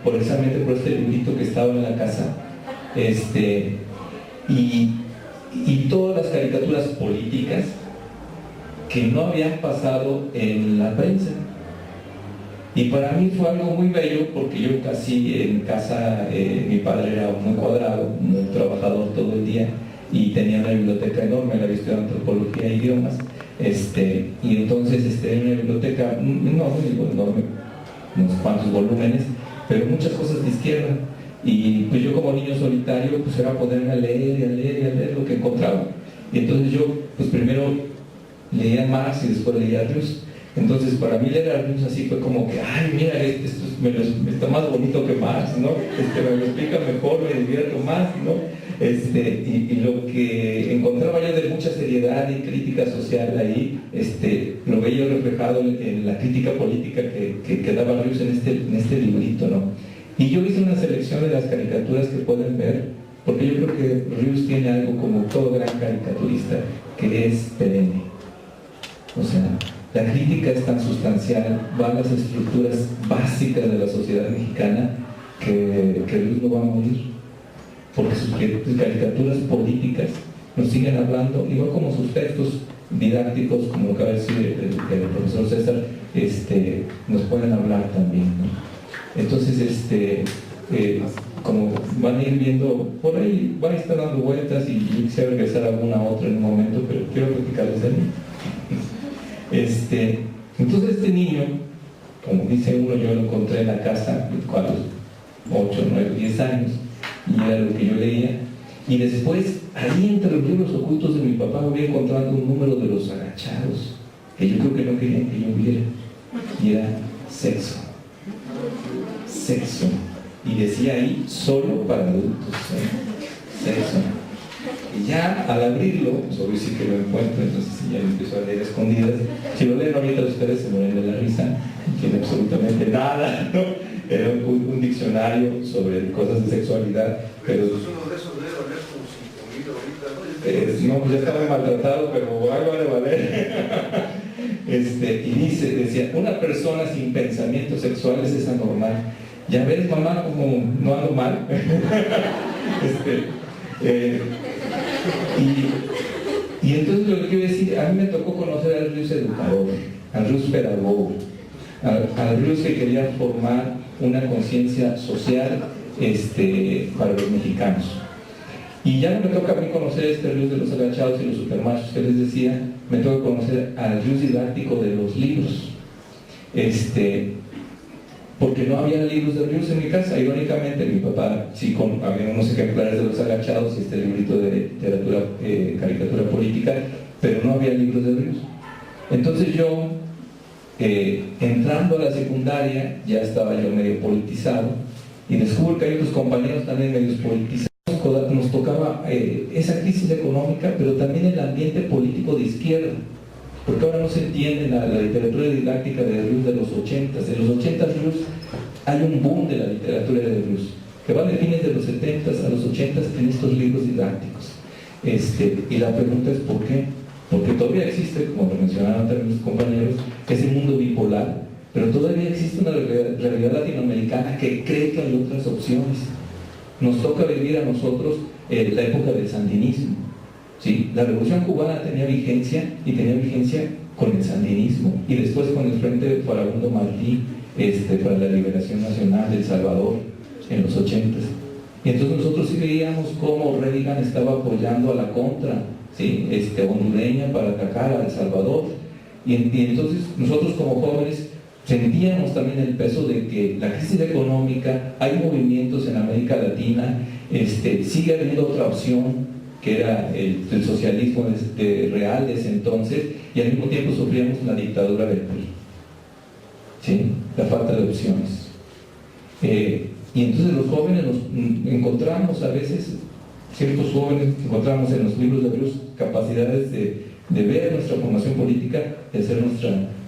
precisamente por este librito que estaba en la casa, y todas las caricaturas políticas que no habían pasado en la prensa. Y para mí fue algo muy bello porque yo casi en casa, mi padre era muy cuadrado, muy trabajador todo el día y tenía una biblioteca enorme, la había estudiado antropología e idiomas, y entonces en una biblioteca enorme, unos cuantos volúmenes, pero muchas cosas de izquierda. Y pues yo como niño solitario pues era ponerme a leer y a leer y a leer lo que encontraba. Y entonces yo pues primero leía Marx y después leía Rius. Entonces para mí leer a Rius así fue como que, ay mira, esto está más bonito que Marx, ¿no? Me lo explica mejor, me divierto más, ¿no? Y lo que encontraba yo de mucha seriedad y crítica social ahí, lo veía yo reflejado en la crítica política que daba Rius en este librito, ¿no? Y yo hice una selección de las caricaturas que pueden ver, porque yo creo que Rius tiene algo como todo gran caricaturista, que es perenne. O sea, la crítica es tan sustancial, va a las estructuras básicas de la sociedad mexicana, que Rius no va a morir, porque sus caricaturas políticas nos siguen hablando, igual como sus textos didácticos, como lo acaba de decir el profesor César, nos pueden hablar también, ¿no? Entonces, como van a ir viendo, por ahí van a estar dando vueltas y yo quisiera regresar a alguna otra en un momento, pero quiero platicarles de mí. Entonces este niño, como dice uno, yo lo encontré en la casa a los 8, 9, 10 años, y era lo que yo leía. Y después, ahí entre los libros ocultos de mi papá, voy encontrando un número de los agachados, que yo creo que no querían que yo viera, y era sexo. Y decía ahí, solo para adultos, sexo. Y ya al abrirlo, pues obvio sí que lo encuentro, entonces ya lo empiezo a leer a escondidas. Si lo leen ahorita ustedes se mueren de la risa, no tiene absolutamente nada, ¿no? Era un diccionario sobre cosas de sexualidad, pero... Uno de esos debe valer como 5.000 ahorita, ¿no? No, pues ya estaba maltratado, pero algo ha de valer. Y decía, una persona sin pensamientos sexuales es anormal. Ya ves, mamá, como no ando mal. Y entonces lo que quiero decir, a mí me tocó conocer al Rius educador, al Rius pedagogo, al Rius que quería formar una conciencia social para los mexicanos. Y ya no me toca a mí conocer este Rius de los agachados y los supermachos que les decía, me toca conocer al Rius didáctico de los libros. Porque no había libros de Rius en mi casa. Irónicamente, mi papá sí había unos ejemplares de los agachados y este librito de literatura, caricatura política, pero no había libros de Rius. Entonces yo, entrando a la secundaria, ya estaba yo medio politizado y descubro que hay otros compañeros también medios politizados. Nos tocaba esa crisis económica, pero también el ambiente político de izquierda, porque ahora no se entiende la literatura didáctica de Rius de los 80. En los 80 Rius hay un boom de la literatura de Rius, que va de fines de los 70 a los 80 en estos libros didácticos. Y la pregunta es ¿por qué? Porque todavía existe, como lo mencionaron también mis compañeros, ese mundo bipolar, pero todavía existe una realidad latinoamericana que cree que hay otras opciones. Nos toca vivir a nosotros la época del sandinismo, ¿sí? La Revolución Cubana tenía vigencia, y tenía vigencia con el sandinismo, y después con el Frente Farabundo Martí para la Liberación Nacional de El Salvador en los 80s. Y entonces nosotros sí veíamos cómo Reagan estaba apoyando a la contra, ¿sí? hondureña para atacar a El Salvador, y entonces nosotros como jóvenes sentíamos también el peso de que la crisis económica, hay movimientos en América Latina, sigue habiendo otra opción que era el socialismo real de ese entonces, y al mismo tiempo sufríamos la dictadura del PRI, ¿sí? La falta de opciones. Y entonces los jóvenes nos encontramos a veces, ciertos jóvenes encontramos en los libros de Rius capacidades de ver nuestra formación política, de hacer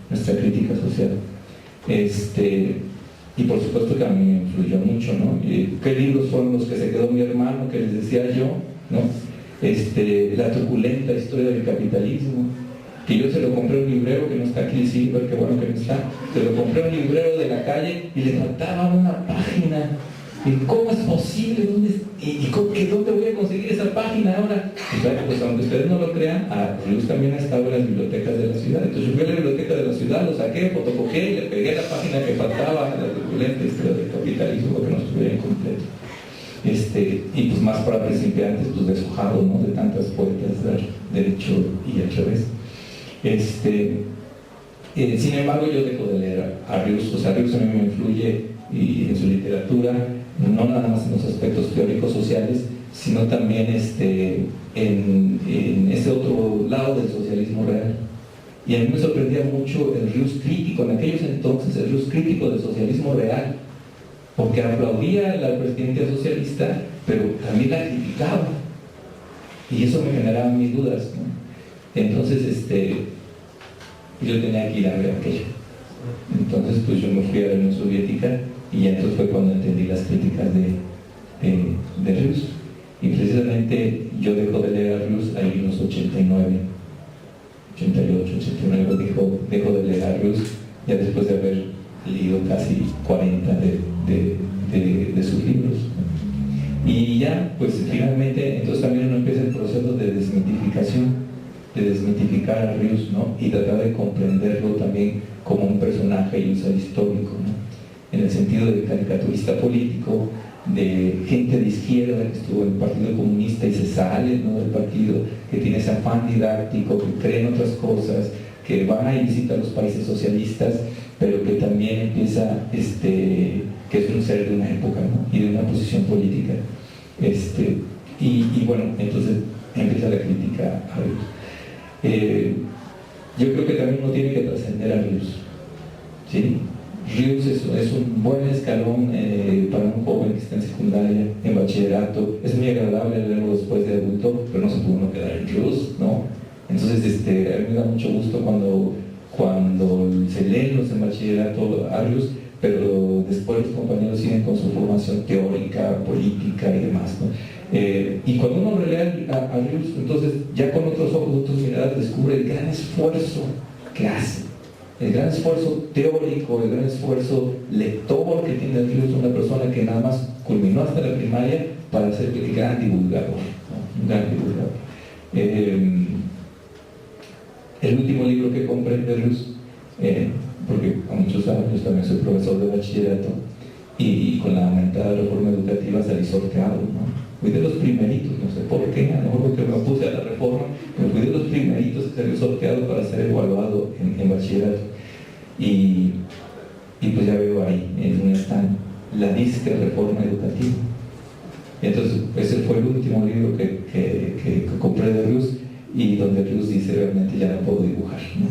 nuestra crítica social. Y por supuesto que a mí me influyó mucho, ¿no? ¿Qué libros fueron los que se quedó mi hermano, que les decía yo, ¿no? La truculenta historia del capitalismo, que yo se lo compré a un librero que no está aquí, sí, qué bueno que no está, se lo compré a un librero de la calle y le faltaba una página. ¿Y cómo es posible? ¿Dónde voy a conseguir esa página ahora? Pues aunque ustedes no lo crean, Rius también estaba en las bibliotecas de la ciudad. Entonces yo fui a la biblioteca de la ciudad, lo saqué, fotocopié y le pegué la página que faltaba, la truculenta historia del capitalismo, porque no estuviera incompleto. Y pues más para principiantes, pues deshojado, ¿no? De tantas vueltas, derecho y al revés. Sin embargo, yo dejo de leer a Rius. O sea, Rius a mí me influye y en su literatura, no nada más en los aspectos teóricos sociales, sino también en ese otro lado del socialismo real. Y a mí me sorprendía mucho el Rius crítico, en aquellos entonces el Rius crítico del socialismo real, porque aplaudía la presidencia socialista, pero también la criticaba, y eso me generaba mis dudas, ¿no? Entonces yo tenía que ir a ver aquello. Entonces pues yo me fui a la Unión Soviética, y ya entonces fue cuando entendí las críticas de Rius. Y precisamente yo dejo de leer a Rius ahí en los 89, 88, 89, dejo de leer a Rius, ya después de haber leído casi 40 de sus libros. Y ya, pues finalmente, entonces también uno empieza el proceso de desmitificación, de desmitificar a Rius, ¿no? Y tratar de comprenderlo también como un personaje y un ser histórico, ¿no? En el sentido de caricaturista político, de gente de izquierda que estuvo en el Partido Comunista y se sale, ¿no? del partido, que tiene ese afán didáctico, que cree en otras cosas, que van y visitan los países socialistas, pero que también empieza, que es un ser de una época, ¿no? Y de una posición política. Y bueno, entonces empieza la crítica a Rius. Yo creo que también uno tiene que trascender a Rius, ¿sí? Rius es un buen escalón para un joven que está en secundaria, en bachillerato. Es muy agradable leerlo después de adulto, pero no se puede uno quedar en Rius, ¿no? Entonces a mí me da mucho gusto cuando se leen los en bachillerato a Rius, pero después los compañeros siguen con su formación teórica, política y demás, ¿no? Y cuando uno relee a Rius, entonces ya con otros ojos, otras miradas, descubre el gran esfuerzo que hace, el gran esfuerzo teórico, el gran esfuerzo lector que tiene Rius, una persona que nada más culminó hasta la primaria para ser el gran divulgador, ¿no? Un gran divulgador. El último libro que compré de Rius, porque a muchos años también soy profesor de bachillerato, y con la aumentada reforma educativa salí sorteado, ¿no? Fui de los primeritos, no sé por qué, a lo mejor porque me opuse a la reforma, me fui de los primeritos que salió sorteado para ser evaluado en bachillerato. Y pues ya veo ahí, en donde están la disque reforma educativa. Entonces, ese fue el último libro que compré de Rius, y donde Rius dice realmente ya no puedo dibujar, ¿no?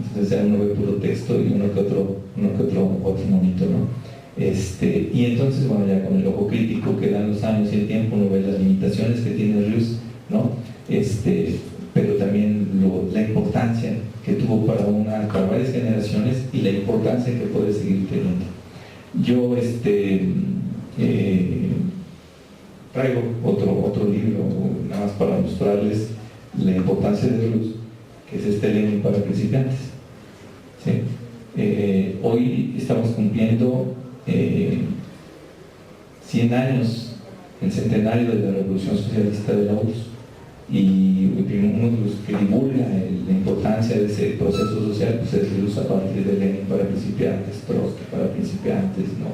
Entonces ya uno ve puro texto y uno que otro monito, ¿no? Y entonces, bueno, ya con el ojo crítico que dan los años y el tiempo, uno ve las limitaciones que tiene Rius, ¿no? Pero también la importancia que tuvo para varias generaciones y la importancia que puede seguir teniendo. Yo traigo otro libro, nada más para mostrarles la importancia de Rius, que es Lenin para principiantes. ¿Sí? Hoy estamos cumpliendo 100 años, el centenario de la Revolución Socialista de la URSS, y uno de los que divulga la importancia de ese proceso social pues es Rius a partir de Lenin para principiantes, Trotsky para principiantes, ¿no?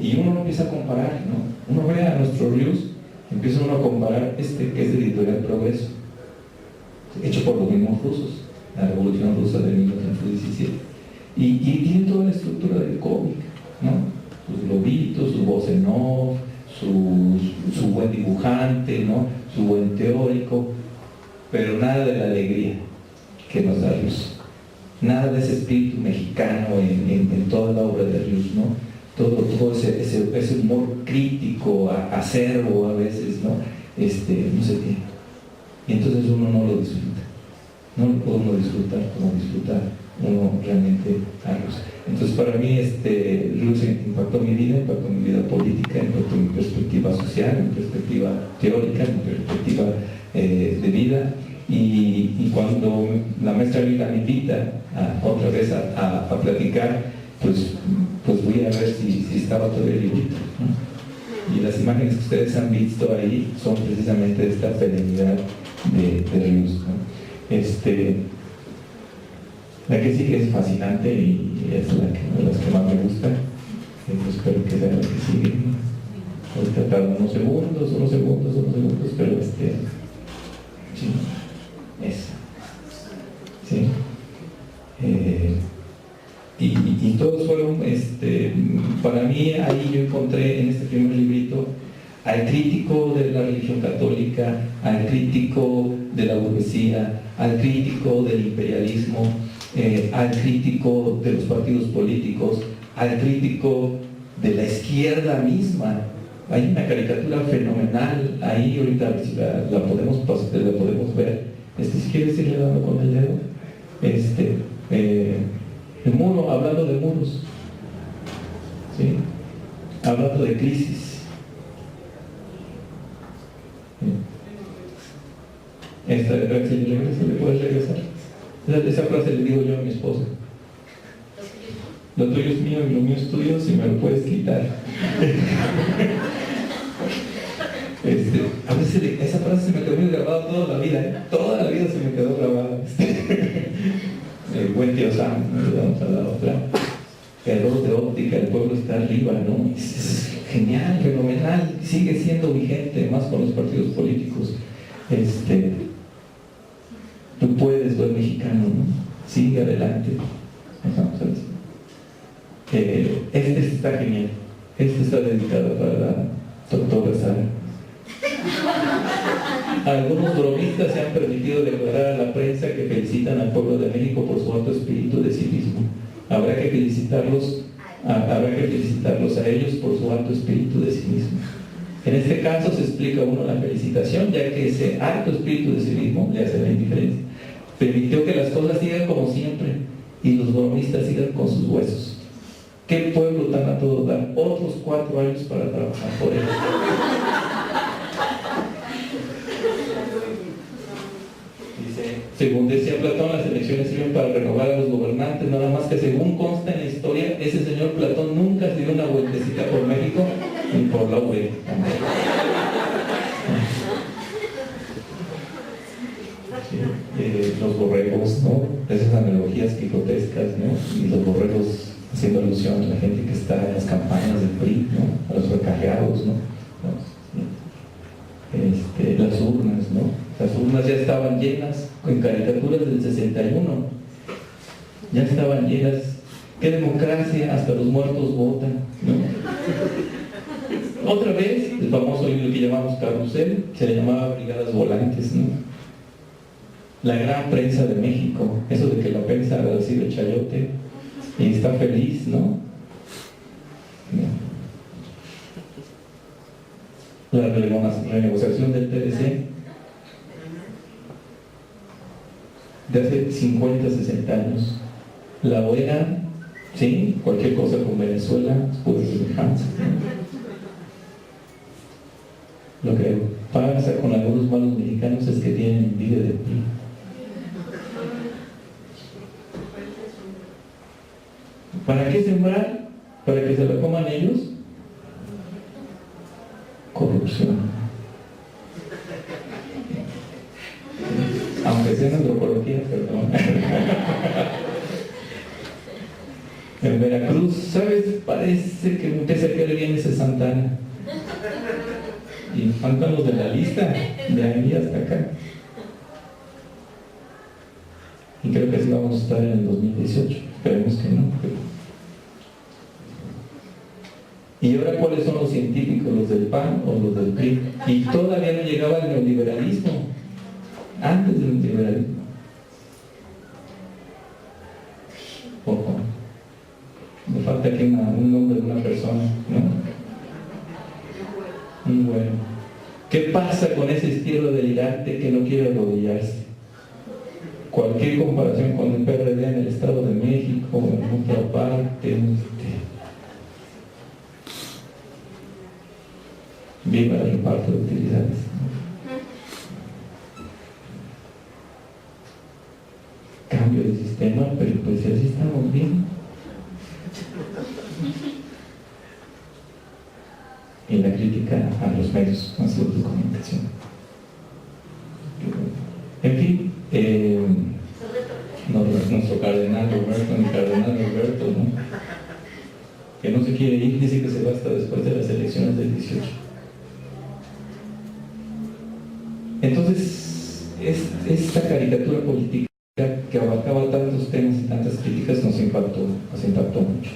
Y uno empieza a comparar, ¿no? Uno ve a nuestro Rius, empieza uno a comparar que es de Editorial Progreso, hecho por los mismos rusos, la Revolución Rusa de 1917, y tiene toda la estructura del cómic, ¿no? Sus globitos, su voz en off, su buen dibujante, ¿no? Su buen teórico, pero nada de la alegría que nos da Rius, nada de ese espíritu mexicano en toda la obra de Rius, ¿no? Todo ese humor crítico, acerbo a veces, ¿no? No se tiene. Y entonces uno no lo disfruta. No lo puede uno disfrutar como disfruta uno realmente a Rius. Entonces para mí Rius impactó mi vida política, impactó mi perspectiva social, mi perspectiva teórica, mi perspectiva de vida. Y cuando la maestra Lila me invita otra vez a platicar, pues voy a ver si estaba todo el librito, ¿no? Y las imágenes que ustedes han visto ahí son precisamente de esta perenidad de Rius, ¿no? La que sigue es fascinante y es de las que más me gusta. Espero que sea la que sigue, ¿no? Ahorita tarda unos segundos, pero sí, esa. Sí. Y todos fueron, para mí ahí yo encontré en este primer librito al crítico de la religión católica, al crítico de la burguesía, al crítico del imperialismo, al crítico de los partidos políticos, al crítico de la izquierda misma. Hay una caricatura fenomenal ahí, ahorita la podemos ver. Si quieres irle dando con el dedo. El muro, hablando de muros, ¿sí? Hablando de crisis. ¿Le puedes regresar? Esa frase le digo yo a mi esposa. Lo tuyo es mío y lo mío es tuyo, si me lo puedes quitar. A veces esa frase se me quedó muy grabada toda la vida, toda la vida se me quedó grabada. El buen tío Sam, ¿no? Vamos a la otra. Error de óptica, el pueblo está arriba, ¿no? Es genial, fenomenal, sigue siendo vigente, más con los partidos políticos. Tú puedes, buen mexicano, ¿no? Sigue adelante. Está genial. Está dedicado para la doctora Sara. Algunos bromistas se han permitido declarar a la prensa que felicitan al pueblo de México por su alto espíritu de civismo. Habrá que felicitarlos a ellos por su alto espíritu de civismo. En este caso se explica uno la felicitación, ya que ese alto espíritu de civismo le hace la indiferencia. Permitió que las cosas sigan como siempre y los bromistas sigan con sus huesos. ¿Qué pueblo tan a todo dar otros 4 años para trabajar por él? Según decía Platón, las elecciones sirven para renovar a los gobernantes, nada más que según consta en la historia, ese señor Platón nunca se dio una vueltecita por México ni por la UE. Los borregos, ¿no? Esas analogías quijotescas, ¿no? Y los borregos haciendo alusión a la gente que está en las campañas del PRI, ¿no? A los recargados, ¿no? Las urnas, ¿no? Las urnas ya estaban llenas con caricaturas del 61, ya estaban llenas. ¡Qué democracia! Hasta los muertos votan, ¿no? Otra vez, el famoso libro que llamamos Carrusel, se le llamaba Brigadas Volantes, ¿no? La gran prensa de México, eso de que la prensa ha sido el chayote y está feliz, ¿no? La renegociación del TLC de hace 50, 60 años. La OEA, sí, cualquier cosa con Venezuela puede ser semejanza. Lo que pasa con algunos malos mexicanos es que tienen envidia de PRI. ¿Para qué sembrar? ¿Para que se lo coman ellos? Corrupción. Aunque sea en antropología, perdón. En Veracruz, ¿sabes? Parece que me empieza a caer bien ese Santana. Y faltan los de la lista, de ahí hasta acá. Y creo que así vamos a estar en el 2018. Esperemos que no. ¿Y ahora cuáles son los científicos? ¿Los del PAN o los del PRI? Y todavía no llegaba el neoliberalismo. Antes del neoliberalismo. Ojo. Me falta aquí un nombre de una persona, ¿no? Bueno. ¿Qué pasa con ese estilo delirante que no quiere arrodillarse? Cualquier comparación con el PRD en el Estado de México, en otra parte, viva el reparto de utilidades. Cambio de sistema, pero pues así estamos bien. Y la crítica a los medios de comunicación. En fin, nuestro cardenal Roberto, ¿no? Que no se quiere ir, dice que se va hasta después de las elecciones del 18. Entonces, esta caricatura política que abarcaba tantos temas y tantas críticas nos impactó mucho.